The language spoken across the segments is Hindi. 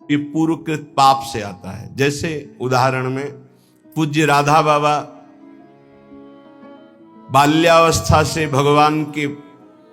ये पूर्वकृत पाप से आता है। जैसे उदाहरण में पूज्य राधा बाबा बाल्यावस्था से भगवान के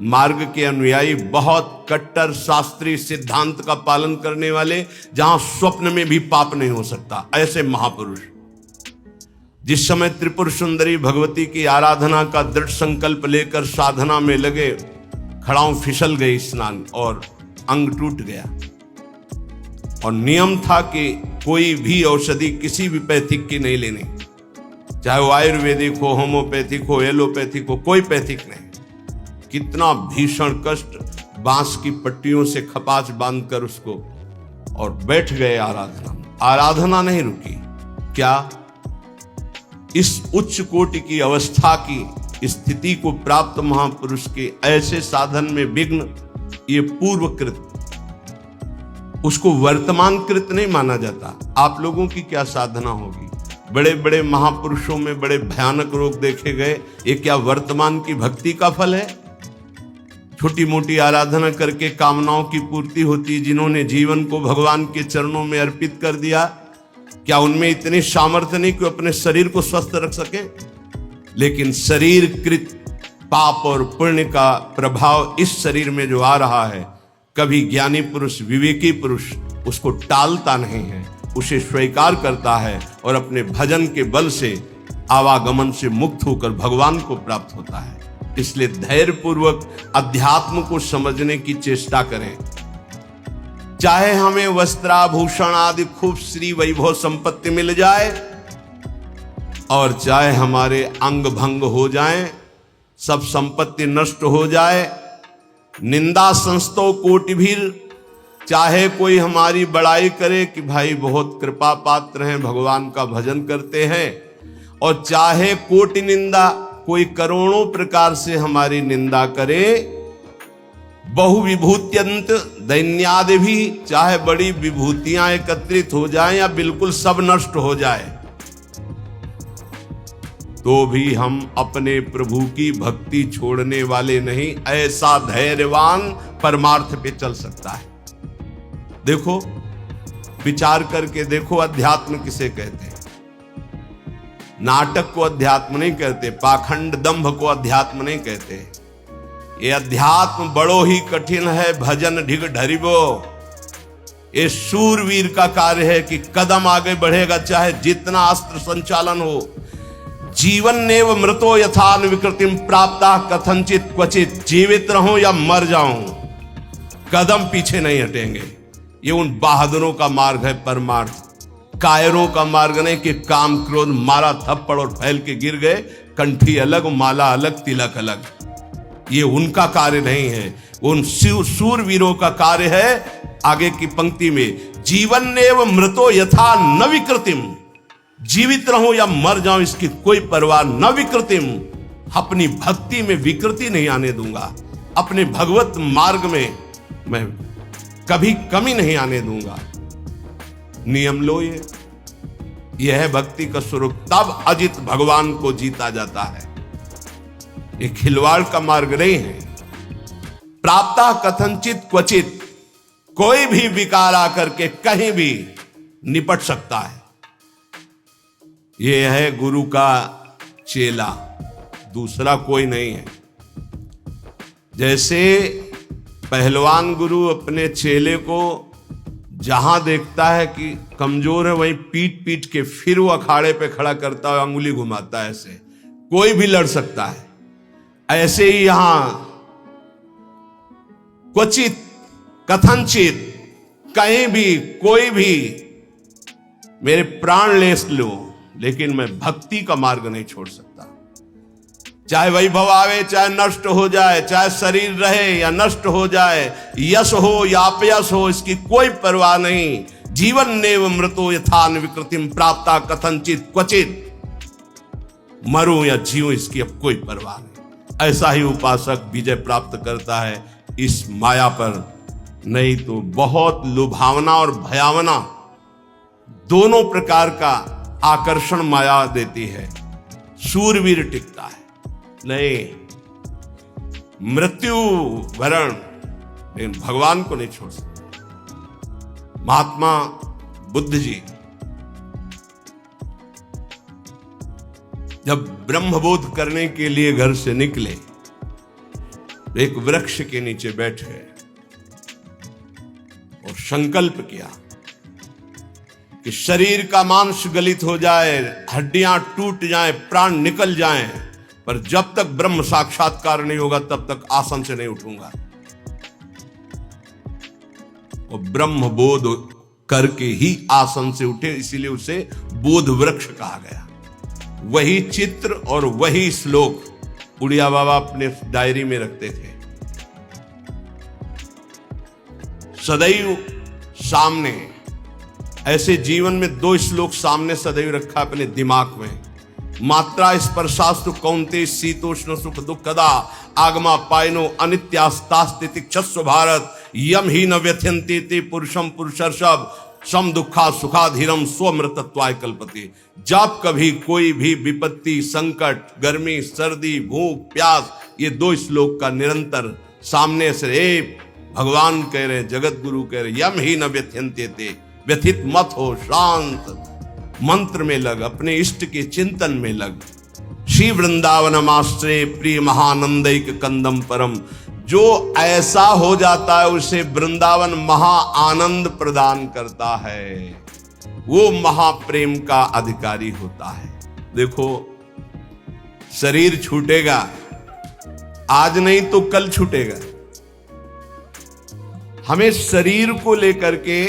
मार्ग के अनुयायी, बहुत कट्टर शास्त्रीय सिद्धांत का पालन करने वाले, जहां स्वप्न में भी पाप नहीं हो सकता, ऐसे महापुरुष जिस समय त्रिपुर सुंदरी भगवती की आराधना का दृढ़ संकल्प लेकर साधना में लगे, खड़ाऊं फिसल गई स्नान और अंग टूट गया। और नियम था कि कोई भी औषधि किसी भी पैथिक की नहीं लेनी, चाहे वो आयुर्वेदिक हो, होम्योपैथिक हो, एलोपैथिक हो, कोई पैथिक नहीं। कितना भीषण कष्ट, बांस की पट्टियों से खपाच बांधकर उसको, और बैठ गए आराधना में। आराधना नहीं रुकी। क्या इस उच्च कोटि की अवस्था की स्थिति को प्राप्त महापुरुष के ऐसे साधन में विघ्न, ये पूर्वकृत, उसको वर्तमानकृत नहीं माना जाता। आप लोगों की क्या साधना होगी? बड़े बड़े महापुरुषों में बड़े भयानक रोग देखे गए, ये क्या वर्तमान की भक्ति का फल है? छोटी मोटी आराधना करके कामनाओं की पूर्ति होती, जिन्होंने जीवन को भगवान के चरणों में अर्पित कर दिया, क्या उनमें इतनी सामर्थ्य नहीं कि अपने शरीर को स्वस्थ रख सके? लेकिन शरीर कृत पाप और पुण्य का प्रभाव इस शरीर में जो आ रहा है, कभी ज्ञानी पुरुष, विवेकी पुरुष उसको टालता नहीं है, उसे स्वीकार करता है और अपने भजन के बल से आवागमन से मुक्त होकर भगवान को प्राप्त होता है। इसलिए धैर्य पूर्वक अध्यात्म को समझने की चेष्टा करें। चाहे हमें वस्त्राभूषण आदि खूब श्री वैभव संपत्ति मिल जाए, और चाहे हमारे अंग भंग हो जाए, सब संपत्ति नष्ट हो जाए, निंदा संस्तो कोटिभीर, चाहे कोई हमारी बड़ाई करे कि भाई बहुत कृपा पात्र हैं, भगवान का भजन करते हैं, और चाहे कोटि निंदा, कोई करोड़ों प्रकार से हमारी निंदा करे, बहु विभूत्यंत दैन्यादि भी, चाहे बड़ी विभूतियां एकत्रित हो जाएं या बिल्कुल सब नष्ट हो जाए, तो भी हम अपने प्रभु की भक्ति छोड़ने वाले नहीं। ऐसा धैर्यवान परमार्थ पे चल सकता है। देखो, विचार करके देखो, अध्यात्म किसे कहते हैं? नाटक को अध्यात्म नहीं कहते, पाखंड दंभ को अध्यात्म नहीं कहते। ये अध्यात्म बड़ो ही कठिन है, भजन ढिग ढरिबो। ये शूरवीर का कार्य है कि कदम आगे बढ़ेगा, चाहे जितना अस्त्र संचालन हो। जीवन नेव मृतो यथान विकृतिम प्राप्ता कथनचित क्वचित, जीवित रहूं या मर जाऊं, कदम पीछे नहीं हटेंगे। ये उन बहादुरों का मार्ग है परमार्थ, कायरों का मार्ग नहीं कि काम क्रोध मारा थप्पड़ और फैल के गिर गए, कंठी अलग, माला अलग, तिलक अलग। ये उनका कार्य नहीं है, उन शूरवीरों का कार्य है। आगे की पंक्ति में, जीवन नेव मृतो यथा न विकृतिम, जीवित रहूं या मर जाऊं इसकी कोई परवाह न विकृतिम, अपनी भक्ति में विकृति नहीं आने दूंगा, अपने भगवत मार्ग में मैं कभी कमी नहीं आने दूंगा। नियम लो, ये है भक्ति का स्वरूप। तब अजित भगवान को जीता जाता है। ये खिलवाड़ का मार्ग नहीं है। प्राप्ता कथनचित क्वचित, कोई भी विकार आकर के कहीं भी निपट सकता है। ये है गुरु का चेला, दूसरा कोई नहीं है। जैसे पहलवान गुरु अपने चेले को जहां देखता है कि कमजोर है, वहीं पीट पीट के फिर वो अखाड़े पे खड़ा करता है, अंगुली घुमाता है। ऐसे कोई भी लड़ सकता है। ऐसे ही यहां क्वचित कथनचित, कहीं भी कोई भी मेरे प्राण ले लो, लेकिन मैं भक्ति का मार्ग नहीं छोड़ सकता। चाहे वैभव आवे, चाहे नष्ट हो जाए, चाहे शरीर रहे या नष्ट हो जाए, यश हो या अपयश हो, इसकी कोई परवाह नहीं। जीवन नेव मृतो यथान विकृतिम प्राप्ता कथनचित क्वचित, मरूं या जीऊं इसकी अब कोई परवाह नहीं। ऐसा ही उपासक विजय प्राप्त करता है इस माया पर। नहीं तो बहुत लुभावना और भयावना दोनों प्रकार का आकर्षण माया देती है। शूरवीर टिकता है नहीं, मृत्यु वरण, लेकिन भगवान को नहीं छोड़ सकते। महात्मा बुद्ध जी जब ब्रह्मबोध करने के लिए घर से निकले, एक वृक्ष के नीचे बैठे और संकल्प किया कि शरीर का मांस गलित हो जाए, हड्डियां टूट जाएं, प्राण निकल जाएं, पर जब तक ब्रह्म साक्षात्कार नहीं होगा तब तक आसन से नहीं उठूंगा। और ब्रह्म बोध करके ही आसन से उठे, इसीलिए उसे बोध वृक्ष कहा गया। वही चित्र और वही श्लोक उड़िया बाबा अपने डायरी में रखते थे। सदैव सामने, ऐसे जीवन में 2 श्लोक सामने सदैव रखा अपने दिमाग में। मात्रा स्पर्शास्तु कौन्तेय शीतोष्ण सुख दुखदा आगमा पायनो अनित्यास्तास्ति छस्व भारत यम ही न व्यथ्यन्ते ते पुरुषम पुरुषर्षभ सम दुखा सुखाधीरम स्वमृतत्वाय कल्पते। जब कभी कोई भी विपत्ति, संकट, गर्मी, सर्दी, भूख, प्यास, ये 2 श्लोक का निरंतर सामने से भगवान कह रहे, जगत गुरु कह रहे, यम ही न व्यथ्यन्ते ते, व्यथित मत हो, शांत मंत्र में लग, अपने इष्ट के चिंतन में लग। श्री वृंदावनमाश्रय प्रिय महानंदैक कंदम परम, जो ऐसा हो जाता है उसे वृंदावन महा आनंद प्रदान करता है, वो महाप्रेम का अधिकारी होता है। देखो, शरीर छूटेगा, आज नहीं तो कल छूटेगा। हमें शरीर को लेकर के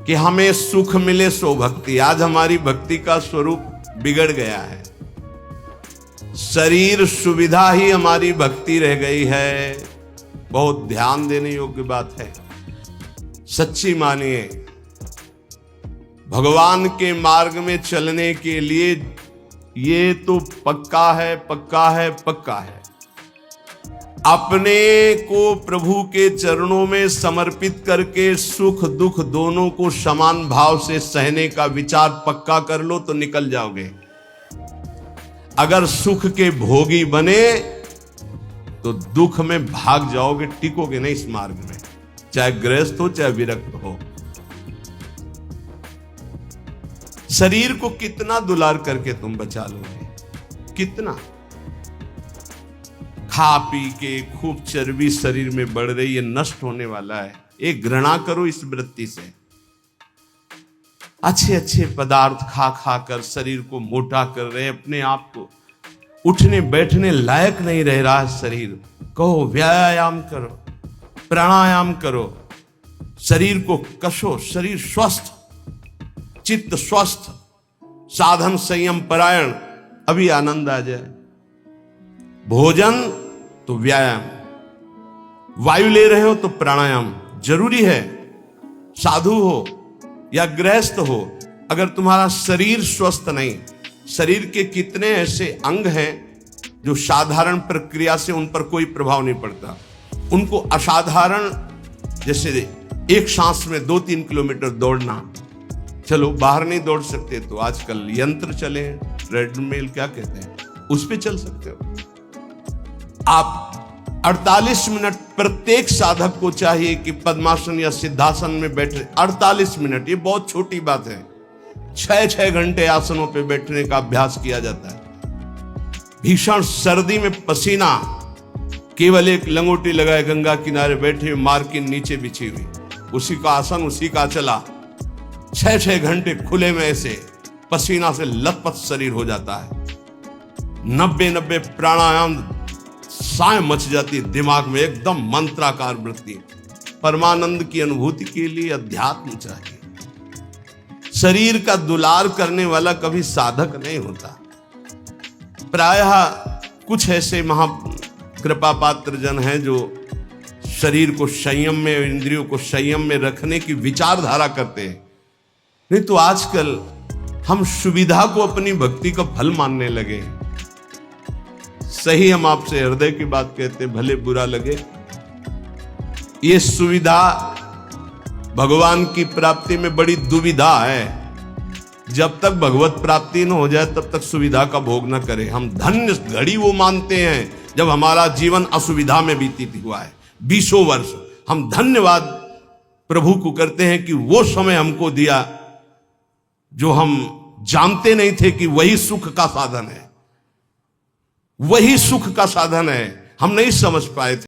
कि हमें सुख मिले सो भक्ति, आज हमारी भक्ति का स्वरूप बिगड़ गया है। शरीर सुविधा ही हमारी भक्ति रह गई है। बहुत ध्यान देने योग्य बात है। सच्ची मानिए, भगवान के मार्ग में चलने के लिए ये तो पक्का है, पक्का है, पक्का है। अपने को प्रभु के चरणों में समर्पित करके सुख दुख दोनों को समान भाव से सहने का विचार पक्का कर लो तो निकल जाओगे। अगर सुख के भोगी बने तो दुख में भाग जाओगे, टिकोगे नहीं इस मार्ग में, चाहे गृहस्थ हो चाहे विरक्त हो। शरीर को कितना दुलार करके तुम बचा लोगे, कितना। खा पी के खूब चर्बी शरीर में बढ़ रही है, नष्ट होने वाला है। एक घृणा करो इस वृत्ति से। अच्छे अच्छे पदार्थ खा खा कर शरीर को मोटा कर रहे, अपने आप को उठने बैठने लायक नहीं रह रहा है शरीर। कहो व्यायाम करो, प्राणायाम करो, शरीर को कसो, शरीर स्वस्थ, चित्त स्वस्थ, साधन संयम परायण, अभी आनंद आ जाए। भोजन तो व्यायाम, वायु ले रहे हो तो प्राणायाम जरूरी है। साधु हो या गृहस्थ हो, अगर तुम्हारा शरीर स्वस्थ नहीं, शरीर के कितने ऐसे अंग हैं जो साधारण प्रक्रिया से उन पर कोई प्रभाव नहीं पड़ता, उनको असाधारण, जैसे एक सांस में 2-3 किलोमीटर दौड़ना। चलो बाहर नहीं दौड़ सकते तो आजकल यंत्र चले हैं, ट्रेडमिल क्या कहते हैं, उस पे चल सकते हो आप। 48 मिनट प्रत्येक साधक को चाहिए कि पद्मासन या सिद्धासन में बैठे 48 मिनट। ये बहुत छोटी बात है। 6-6 घंटे आसनों पे बैठने का अभ्यास किया जाता है। भीषण सर्दी में पसीना, केवल एक लंगोटी लगाए गंगा किनारे बैठे, मार्किन नीचे बिछी हुई, उसी का आसन, उसी का चला, 6-6 घंटे खुले में ऐसे पसीना से लथपथ शरीर हो जाता है। 90 प्राणायाम, साय मच जाती है दिमाग में, एकदम मंत्राकार वृत्ति। परमानंद की अनुभूति के लिए अध्यात्म चाहिए। शरीर का दुलार करने वाला कभी साधक नहीं होता। प्रायः कुछ ऐसे महा कृपा पात्र जन हैं जो शरीर को संयम में, इंद्रियों को संयम में रखने की विचारधारा करते हैं। नहीं तो आजकल हम सुविधा को अपनी भक्ति का फल मानने लगे। सही, हम आपसे हृदय की बात कहते हैं, भले बुरा लगे। ये सुविधा भगवान की प्राप्ति में बड़ी दुविधा है। जब तक भगवत प्राप्ति न हो जाए तब तक सुविधा का भोग न करें। हम धन्य घड़ी वो मानते हैं जब हमारा जीवन असुविधा में बीतित हुआ है। 20 वर्ष हम धन्यवाद प्रभु को करते हैं कि वो समय हमको दिया जो हम जानते नहीं थे कि वही सुख का साधन है, वही सुख का साधन है, हम नहीं समझ पाए थे।